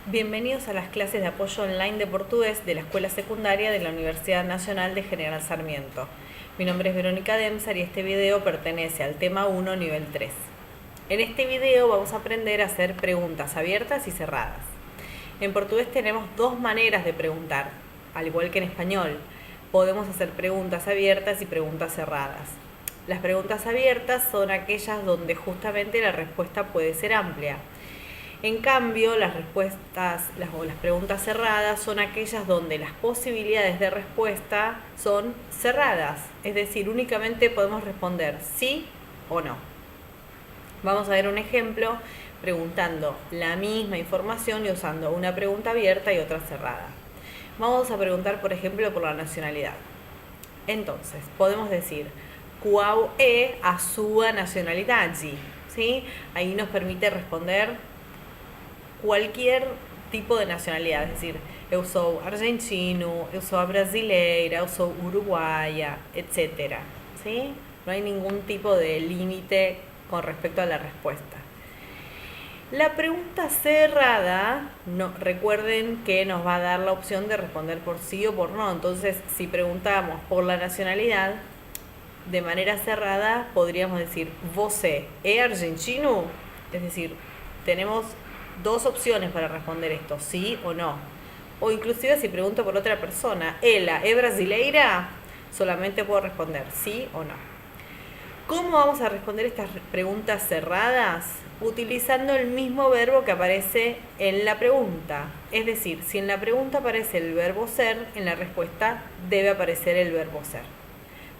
Bienvenidos a las clases de apoyo online de portugués de la Escuela Secundaria de la Universidad Nacional de General Sarmiento. Mi nombre es Verónica Demsar y este video pertenece al tema 1, nivel 3. En este video vamos a aprender a hacer preguntas abiertas y cerradas. En portugués tenemos dos maneras de preguntar, al igual que en español. Podemos hacer preguntas abiertas y preguntas cerradas. Las preguntas abiertas son aquellas donde justamente la respuesta puede ser amplia. En cambio, las preguntas cerradas son aquellas donde las posibilidades de respuesta son cerradas, es decir, únicamente podemos responder sí o no. Vamos a ver un ejemplo preguntando la misma información y usando una pregunta abierta y otra cerrada. Vamos a preguntar, por ejemplo, por la nacionalidad. Entonces, podemos decir ¿cuál es a sua nacionalidade? ¿Sí? Ahí nos permite responder cualquier tipo de nacionalidad, es decir, eu sou argentino, eu sou brasileira, eu sou uruguaya, etc. ¿Sí? No hay ningún tipo de límite con respecto a la respuesta. La pregunta cerrada, recuerden que nos va a dar la opción de responder por sí o por no. Entonces, si preguntamos por la nacionalidad, de manera cerrada podríamos decir ¿você é argentino? Es decir, tenemos dos opciones para responder esto, sí o no. O inclusive si pregunto por otra persona, ¿ela es brasileira? Solamente puedo responder sí o no. ¿Cómo vamos a responder estas preguntas cerradas? Utilizando el mismo verbo que aparece en la pregunta. Es decir, si en la pregunta aparece el verbo ser, en la respuesta debe aparecer el verbo ser.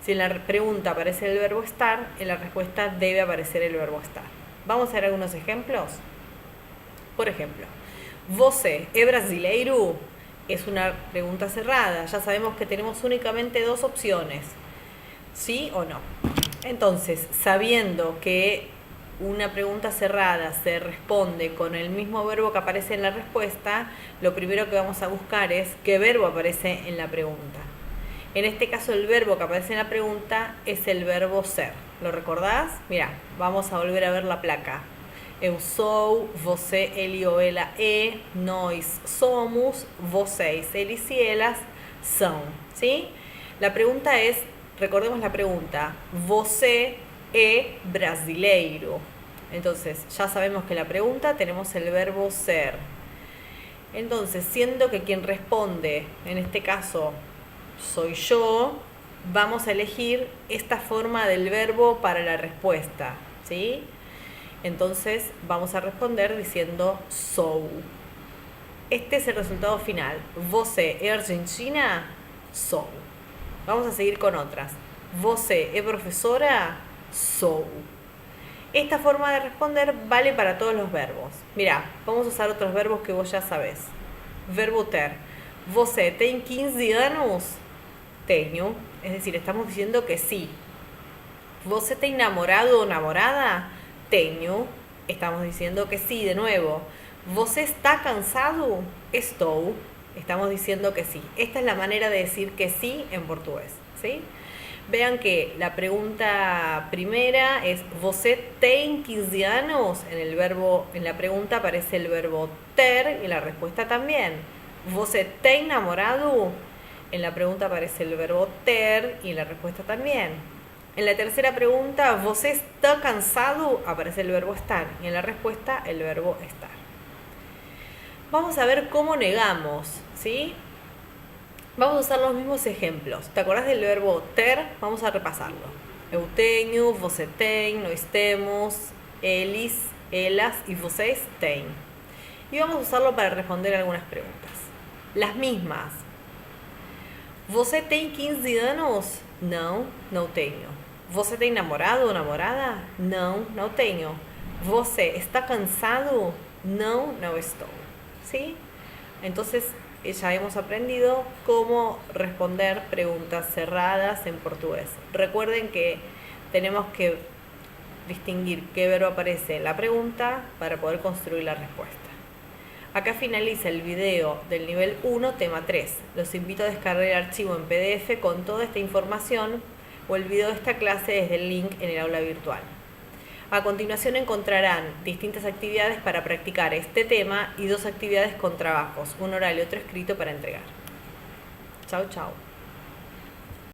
Si en la pregunta aparece el verbo estar, en la respuesta debe aparecer el verbo estar. Vamos a ver algunos ejemplos. Por ejemplo, ¿você é brasileiro? Es una pregunta cerrada. Ya sabemos que tenemos únicamente dos opciones, sí o no. Entonces, sabiendo que una pregunta cerrada se responde con el mismo verbo que aparece en la respuesta, lo primero que vamos a buscar es qué verbo aparece en la pregunta. En este caso, el verbo que aparece en la pregunta es el verbo ser. ¿Lo recordás? Mirá, vamos a volver a ver la placa. Eu sou, você, ele ou ela é, nós somos, vocês, eles e elas são. ¿Sí? La pregunta es, recordemos la pregunta, ¿você é brasileiro? Entonces, ya sabemos que en la pregunta tenemos el verbo ser. Entonces, siendo que quien responde, en este caso, soy yo, vamos a elegir esta forma del verbo para la respuesta, ¿sí? Entonces vamos a responder diciendo sou. Este es el resultado final. ¿Você é argentina? Sou. Vamos a seguir con otras. ¿Você é profesora? Sou. Esta forma de responder vale para todos los verbos. Mirá, vamos a usar otros verbos que vos ya sabés. Verbo ter. ¿Você tem 15 anos? Tenho. Es decir, estamos diciendo que sí. ¿Você tem namorado o namorada? Tenho. Estamos diciendo que sí, de nuevo. ¿Você está cansado? Estou. Estamos diciendo que sí. Esta es la manera de decir que sí en portugués, ¿sí? Vean que la pregunta primera es ¿você tem 15 anos? En la pregunta aparece el verbo ter y la respuesta también. ¿Você tem namorado? En la pregunta aparece el verbo ter y en la respuesta también. En la tercera pregunta, ¿você está cansado? Aparece el verbo estar y en la respuesta el verbo estar. Vamos a ver cómo negamos, ¿sí? Vamos a usar los mismos ejemplos. ¿Te acordás del verbo ter? Vamos a repasarlo. Eu tenho, você tem, nós temos, eles, elas y vocês têm. Y vamos a usarlo para responder algunas preguntas. Las mismas. ¿Você tem 15 anos? Não, não tenho. ¿Você tem namorado ou namorada? Não, não tenho. ¿Você está cansado? Não, não estou. ¿Sí? Entonces, ya hemos aprendido cómo responder preguntas cerradas en portugués. Recuerden que tenemos que distinguir qué verbo aparece en la pregunta para poder construir la respuesta. Acá finaliza el video del nivel 1, tema 3. Los invito a descargar el archivo en PDF con toda esta información o el video de esta clase desde el link en el aula virtual. A continuación encontrarán distintas actividades para practicar este tema y 2 actividades con trabajos, un oral y otro escrito para entregar. Chau, chau.